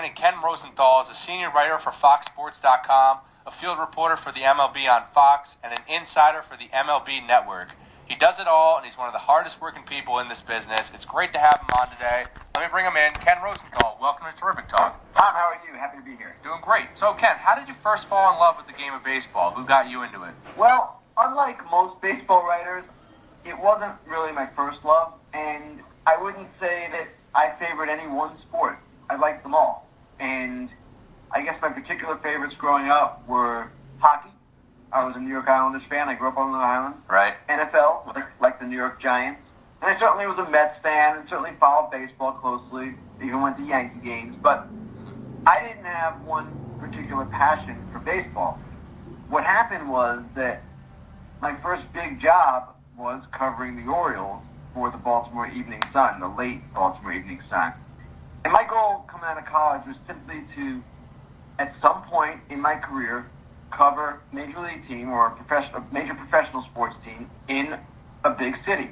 to Ken Rosenthal is a senior writer for FoxSports.com, a field reporter for the MLB on Fox, and an insider for the MLB Network. He does it all, and he's one of the hardest working people in this business. It's great to have him on today. Let me bring him in. Ken Rosenthal, welcome to Terrific Talk. Tom, how are you? Happy to be here. Doing great. So, Ken, how did you first fall in love with the game of baseball? Who got you into it? Well, unlike most baseball writers, it wasn't really my first love, and I wouldn't say that I favored any one sport. I liked them all. And I guess my particular favorites growing up were hockey. I was a New York Islanders fan. I grew up on Long Island. Right. NFL, like the New York Giants. And I certainly was a Mets fan and certainly followed baseball closely, even went to Yankee games. But I didn't have one particular passion for baseball. What happened was that my first big job was covering the Orioles for the Baltimore Evening Sun, the late Baltimore Evening Sun. And my goal coming out of college was simply to, at some point in my career, cover a major league team or a major professional sports team in a big city.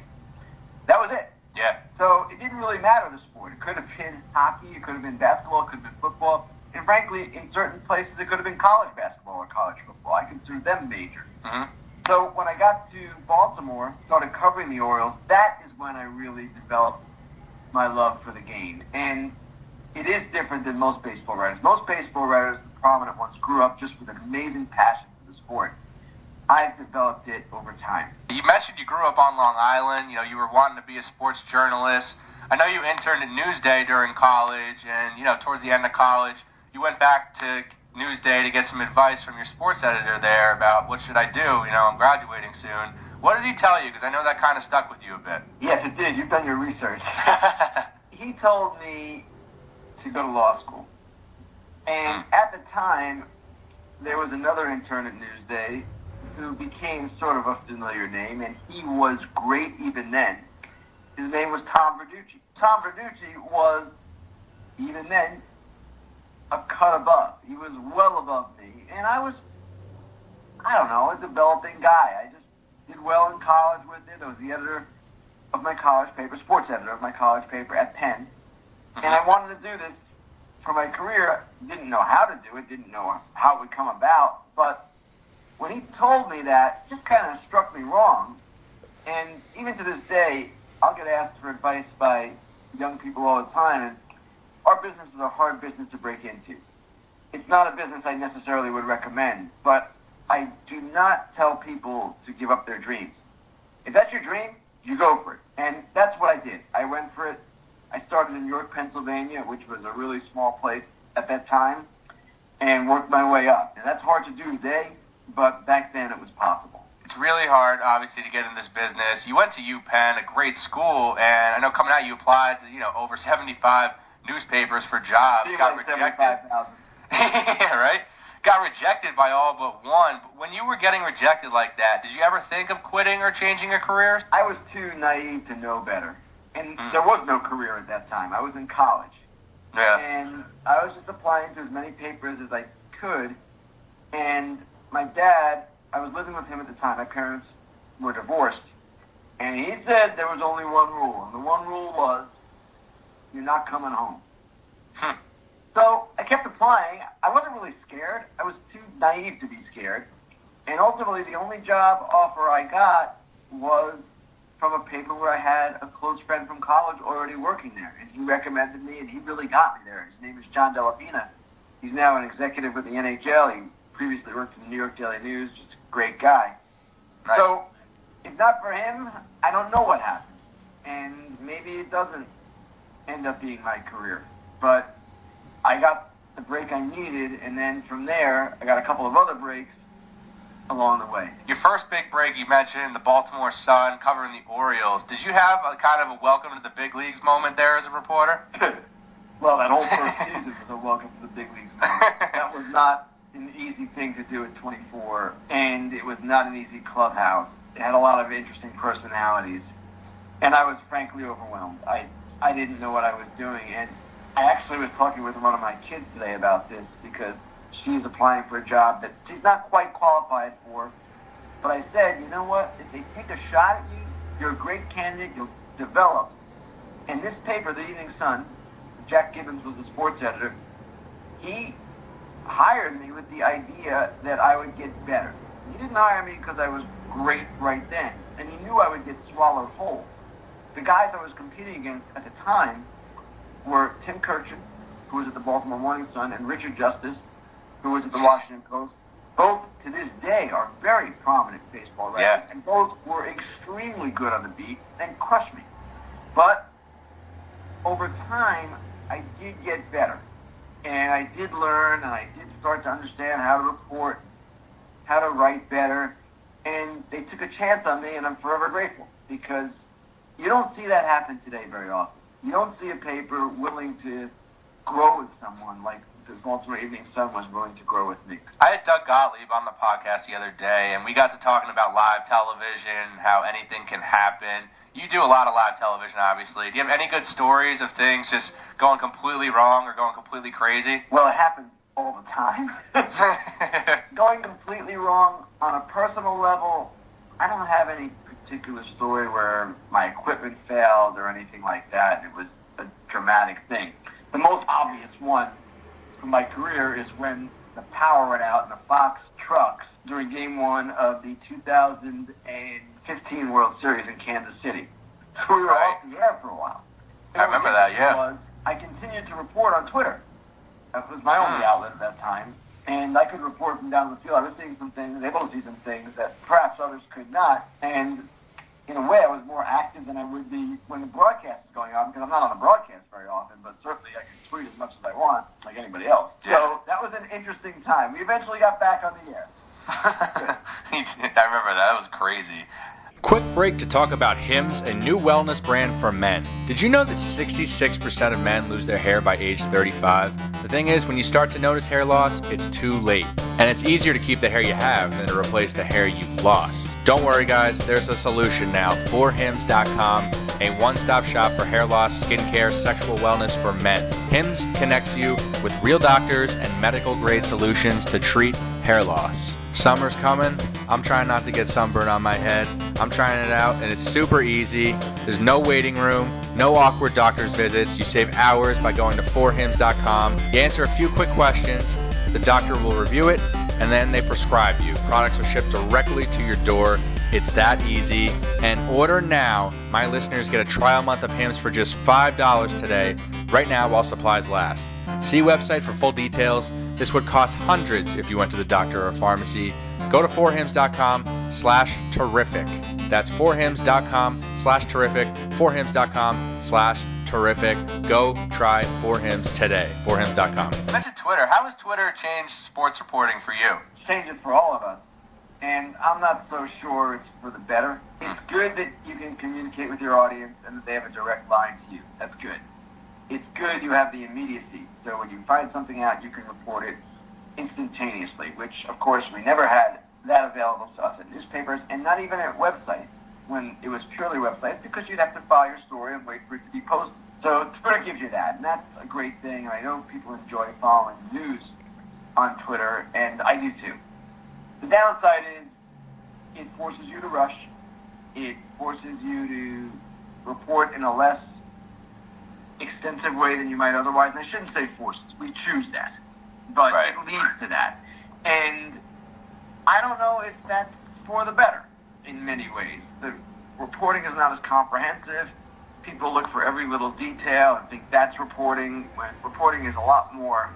That was it. Yeah. So it didn't really matter the sport. It could have been hockey, it could have been basketball, it could have been football, and frankly, in certain places, it could have been college basketball or college football. I considered them major. Mm-hmm. So when I got to Baltimore, started covering the Orioles, that is when I really developed my love for the game. And it is different than most baseball writers. Most baseball writers, the prominent ones, grew up just with an amazing passion for the sport. I've developed it over time. You mentioned you grew up on Long Island. You know, you were wanting to be a sports journalist. I know you interned at Newsday during college, and, towards the end of college, you went back to Newsday to get some advice from your sports editor there about what should I do. I'm graduating soon. What did he tell you? Because I know that kind of stuck with you a bit. Yes, it did. You've done your research. He told me to go to law school. And at the time, there was another intern at Newsday who became sort of a familiar name, and he was great even then. His name was Tom Verducci. Tom Verducci was, even then, a cut above. He was well above me. And I was, a developing guy. I just did well in college with it. I was the editor of my college paper, sports editor of my college paper at Penn. And I wanted to do this for my career. Didn't know how to do it, didn't know how it would come about. But when he told me that, it just kind of struck me wrong. And even to this day, I'll get asked for advice by young people all the time. And our business is a hard business to break into. It's not a business I necessarily would recommend, but I do not tell people to give up their dreams. If that's your dream, you go for it. And that's what I did. I went for it. I started in York, Pennsylvania, which was a really small place at that time, and worked my way up. And that's hard to do today, but back then it was possible. It's really hard, obviously, to get in this business. You went to UPenn, a great school, and I know coming out you applied to, over 75 newspapers for jobs. Got rejected. Yeah, right? Got rejected by all but one. But when you were getting rejected like that, did you ever think of quitting or changing your career? I was too naive to know better. And there was no career at that time. I was in college. Yeah. And I was just applying to as many papers as I could. And my dad, I was living with him at the time. My parents were divorced. And he said there was only one rule. And the one rule was, you're not coming home. So I kept applying. I wasn't really scared. I was too naive to be scared. And ultimately, the only job offer I got was from a paper where I had a close friend from college already working there. And he recommended me, and he really got me there. His name is John Della Pina. He's now an executive with the NHL. He previously worked for the New York Daily News. Just a great guy. Nice. So, if not for him, I don't know what happened. And maybe it doesn't end up being my career. But I got the break I needed, and then from there, I got a couple of other breaks along the way. Your first big break, you mentioned the Baltimore Sun, covering the Orioles. Did you have a kind of a welcome to the big leagues moment there as a reporter? Well, that whole first season was a welcome to the big leagues moment. That was not an easy thing to do at 24, and it was not an easy clubhouse. It had a lot of interesting personalities, and I was frankly overwhelmed. I didn't know what I was doing, and I actually was talking with one of my kids today about this because she's applying for a job that she's not quite qualified for. But I said, you know what? If they take a shot at you, you're a great candidate, you'll develop. And this paper, the Evening Sun, Jack Gibbons was the sports editor, he hired me with the idea that I would get better. He didn't hire me because I was great right then, and he knew I would get swallowed whole. The guys I was competing against at the time were Tim Kirchin, who was at the Baltimore Morning Sun, and Richard Justice, who was at the Washington Post. Both, to this day, are very prominent baseball writers, and both were extremely good on the beat and crushed me. But over time, I did get better, and I did learn, and I did start to understand how to report, how to write better, and they took a chance on me, and I'm forever grateful, because you don't see that happen today very often. You don't see a paper willing to grow with someone like the Baltimore Evening Sun was willing to grow with me. I had Doug Gottlieb on the podcast the other day, and we got to talking about live television, how anything can happen. You do a lot of live television, obviously. Do you have any good stories of things just going completely wrong or going completely crazy? Well, it happens all the time. Going completely wrong on a personal level, I don't have any particular story where my equipment failed or anything like that. It was a dramatic thing. The most obvious one from my career is when the power went out in the Fox trucks during Game 1 of the 2015 World Series in Kansas City. So we were off the air for a while. I remember that, yeah. I continued to report on Twitter. That was my only outlet at that time. And I could report from down the field. I was seeing some things, able to see some things that perhaps others could not. And in a way, I was more active than I would be when the broadcast is going on, because I'm not on the broadcast very often, but certainly I can tweet as much as I want, like anybody else. So that was an interesting time. We eventually got back on the air. I remember that. That was crazy. Quick break to talk about Hims, a new wellness brand for men. Did you know that 66% of men lose their hair by age 35? The thing is, when you start to notice hair loss, it's too late. And it's easier to keep the hair you have than to replace the hair you've lost. Don't worry guys, there's a solution now. 4hims.com, a one-stop shop for hair loss, skincare, sexual wellness for men. Hims connects you with real doctors and medical-grade solutions to treat hair loss. Summer's coming. I'm trying not to get sunburn on my head. I'm trying it out, and it's super easy. There's no waiting room, no awkward doctor's visits. You save hours by going to 4hims.com. You answer a few quick questions. The doctor will review it, and then they prescribe you. Products are shipped directly to your door. It's that easy. And order now. My listeners get a trial month of Hims for just $5 today, right now while supplies last. See website for full details. This would cost hundreds if you went to the doctor or pharmacy. Go to 4hims.com/terrific. That's 4hims.com/terrific. 4hims.com/terrific. Go try 4hims today. 4hims.com. You mentioned Twitter. How has Twitter changed sports reporting for you? Changed it for all of us. And I'm not so sure it's for the better. It's good that you can communicate with your audience and that they have a direct line to you. That's good. It's good you have the immediacy. So when you find something out, you can report it instantaneously, which, of course, we never had that available to us at newspapers and not even at websites when it was purely websites, because you'd have to file your story and wait for it to be posted. So Twitter gives you that, and that's a great thing. I know people enjoy following news on Twitter, and I do too. The downside is it forces you to rush. It forces you to report in a less extensive way than you might otherwise. And I shouldn't say forces. We choose that. But it leads to that. And I don't know if that's for the better in many ways. The reporting is not as comprehensive. People look for every little detail and think that's reporting, when reporting is a lot more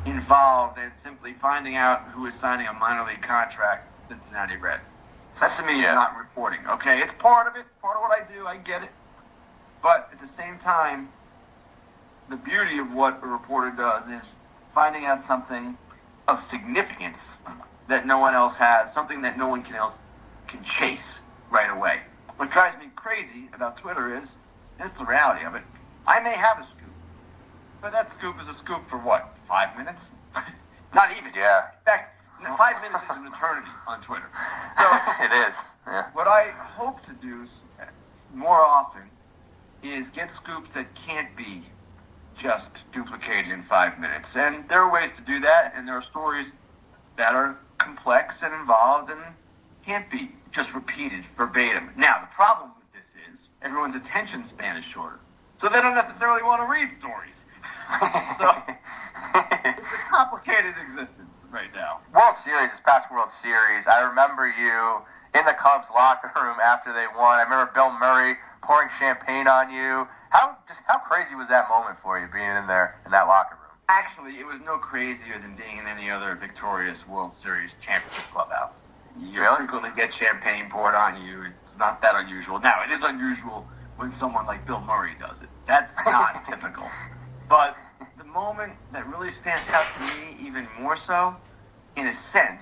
involved in simply finding out who is signing a minor league contract at Cincinnati Reds. That to me is not reporting. Okay, it's part of it, part of what I do, I get it. But at the same time, the beauty of what a reporter does is finding out something of significance that no one else has, something that no one else can chase right away. What drives me crazy about Twitter is, and it's the reality of it, I may have a scoop, but that scoop is a scoop for what, 5 minutes? Not even. Yeah. In fact, 5 minutes is an eternity on Twitter. So it is. Yeah. What I hope to do more often is get scoops that can't be just duplicated in 5 minutes. And there are ways to do that, and there are stories that are complex and involved and can't be just repeated verbatim. Now, the problem with this is everyone's attention span is shorter, so they don't necessarily want to read stories. So complicated existence right now. World Series, this past World Series, I remember you in the Cubs locker room after they won. I remember Bill Murray pouring champagne on you. How crazy was that moment for you, being in there in that locker room? Actually, it was no crazier than being in any other victorious World Series championship clubhouse. You frequently get champagne poured on you. It's not that unusual. Now, it is unusual when someone like Bill Murray does it. That's not typical. But the moment that really stands out to me even more so, in a sense,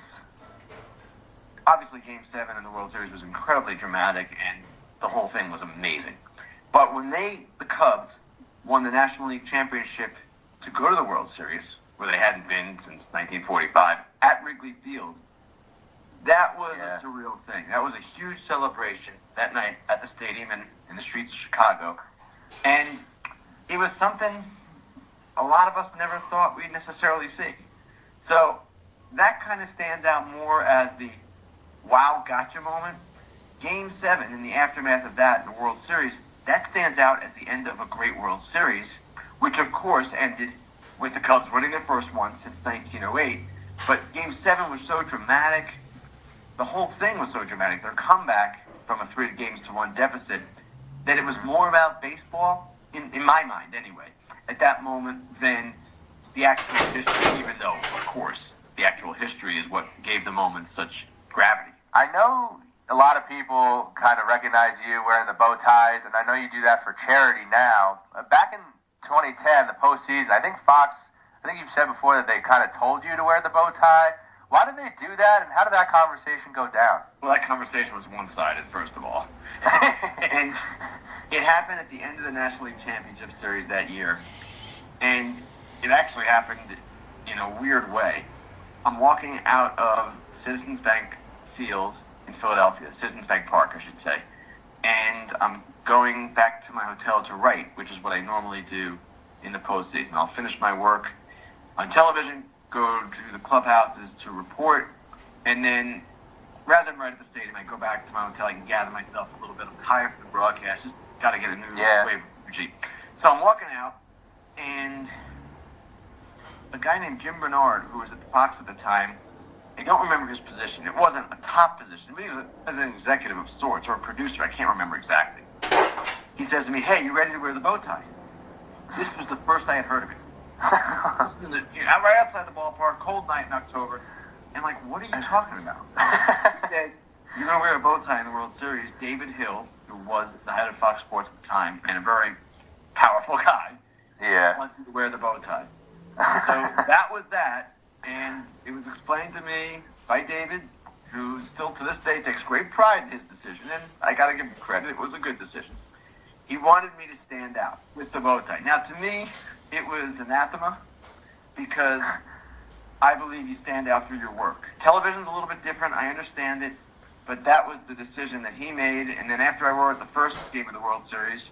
obviously Game 7 in the World Series was incredibly dramatic, and the whole thing was amazing. But when the Cubs, won the National League Championship to go to the World Series, where they hadn't been since 1945, at Wrigley Field, that was a surreal thing. That was a huge celebration that night at the stadium and in the streets of Chicago. And it was something a lot of us never thought we'd necessarily see. So that kind of stands out more as the wow, gotcha moment. Game 7, in the aftermath of that in the World Series, that stands out as the end of a great World Series, which of course ended with the Cubs winning their first one since 1908. But Game 7 was so dramatic. The whole thing was so dramatic. Their comeback from a 3-1 deficit, that it was more about baseball, in my mind anyway, at that moment than the actual history, even though, of course, the actual history is what gave the moment such gravity. I know a lot of people kind of recognize you wearing the bow ties, and I know you do that for charity now. Back in 2010, the postseason, I think you've said before that they kind of told you to wear the bow tie. Why did they do that, and how did that conversation go down? Well, that conversation was one-sided, first of all. And it happened at the end of the National League Championship Series that year. And it actually happened in a weird way. I'm walking out of Citizens Bank Field in Philadelphia, Citizens Bank Park, I should say. And I'm going back to my hotel to write, which is what I normally do in the postseason. I'll finish my work on television, go to the clubhouses to report, and then rather than right at the stadium, I go back to my hotel. I can gather myself a little bit. I'm tired from the broadcast. Just got to get a new wave of energy. So I'm walking out, and a guy named Jim Bernard, who was at the Fox at the time, I don't remember his position. It wasn't a top position, but he was an executive of sorts, or a producer. I can't remember exactly. He says to me, "Hey, you ready to wear the bow tie?" This was the first I had heard of it. I'm right outside the ballpark, cold night in October, and like, what are you talking about? He said, "You're going to wear a bow tie in the World Series." David Hill, who was the head of Fox Sports at the time, and a very powerful guy, wanted to wear the bow tie. So that was that, and it was explained to me by David, who still to this day takes great pride in his decision, and I got to give him credit, it was a good decision. He wanted me to stand out with the bow tie. Now, to me, it was anathema, because I believe you stand out through your work. Television's a little bit different, I understand it, but that was the decision that he made, and then after I wore it the first game of the World Series,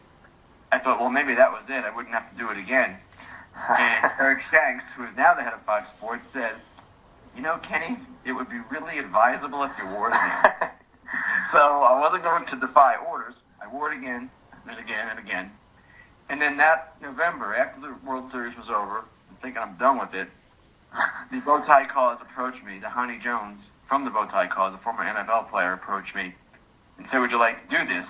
I thought, well, maybe that was it, I wouldn't have to do it again. And Eric Shanks, who is now the head of Fox Sports, said, "You know, Kenny, it would be really advisable if you wore it again." So I wasn't going to defy orders. I wore it again, and again, and again. And then that November, after the World Series was over, I'm thinking I'm done with it, the bow tie cause approached me. Dahani Jones, from the bow tie cause, a former NFL player, approached me and said, "Would you like to do this?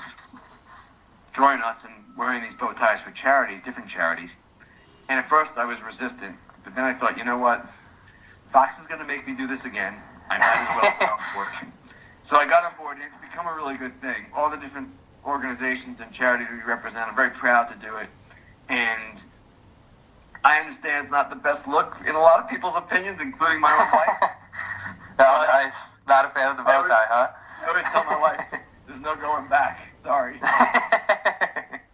Join us in wearing these bow ties for charities, different charities." And at first I was resistant, but then I thought, you know what? Fox is going to make me do this again. I might as well get on board. So I got on board, and it's become a really good thing. All the different organizations and charities we represent, I'm very proud to do it. And I understand it's not the best look in a lot of people's opinions, including my own wife. Nice. Not a fan of the bow tie, huh? I always tell my wife, there's no going back. Sorry.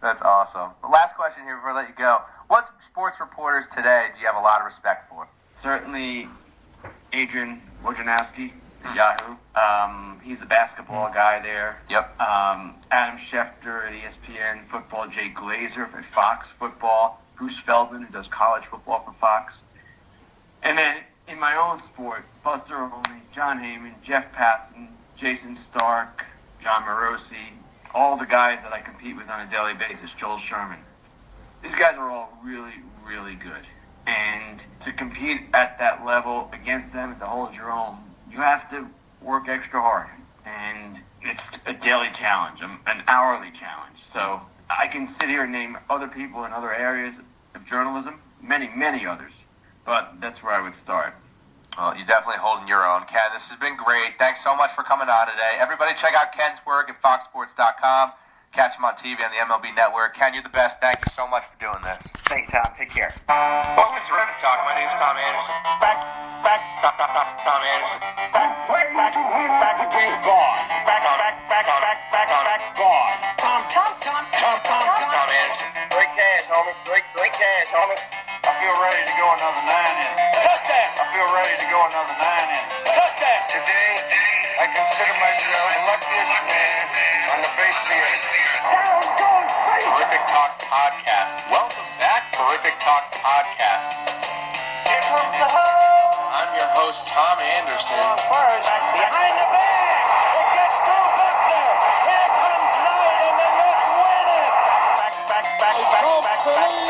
That's awesome. The last question here before I let you go. What sports reporters today do you have a lot of respect for? Certainly Adrian Wojnarowski, Yahoo. He's a basketball guy there. Yep. Adam Schefter at ESPN Football. Jay Glazer at Fox Football. Bruce Feldman, who does college football for Fox. And then in my own sport, Buster Olney, John Heyman, Jeff Passan, Jason Stark, John Morosi, all the guys that I compete with on a daily basis, Joel Sherman. These guys are all really, really good. And to compete at that level against them, to hold your own, you have to work extra hard. And it's a daily challenge, an hourly challenge. So I can sit here and name other people in other areas of journalism, many, many others. But that's where I would start. Well, you're definitely holding your own. Ken, this has been great. Thanks so much for coming on today. Everybody check out Ken's work at foxsports.com. Catch him on TV on the MLB Network. Ken, you're the best. Thank you so much for doing this. Thanks, Tom. Take care. Welcome to Reunited Talk. My name's Tom Anderson. Tom Anderson. Back again, gone. Back, gone. Tom Anderson. Great cash, homie. Great cash, homie. I feel ready to go another 9 innings. Touchdown. I feel ready to go another 9 innings. Touchdown. Today, I consider myself the luckiest man on the face of the earth. Terrific Talk Podcast. Welcome back, Terrific Talk Podcast. Here comes the hole. I'm your host, Tom Anderson. First, behind the bag. It gets through Buckner. Here comes Knight, and the Mets win it. Back.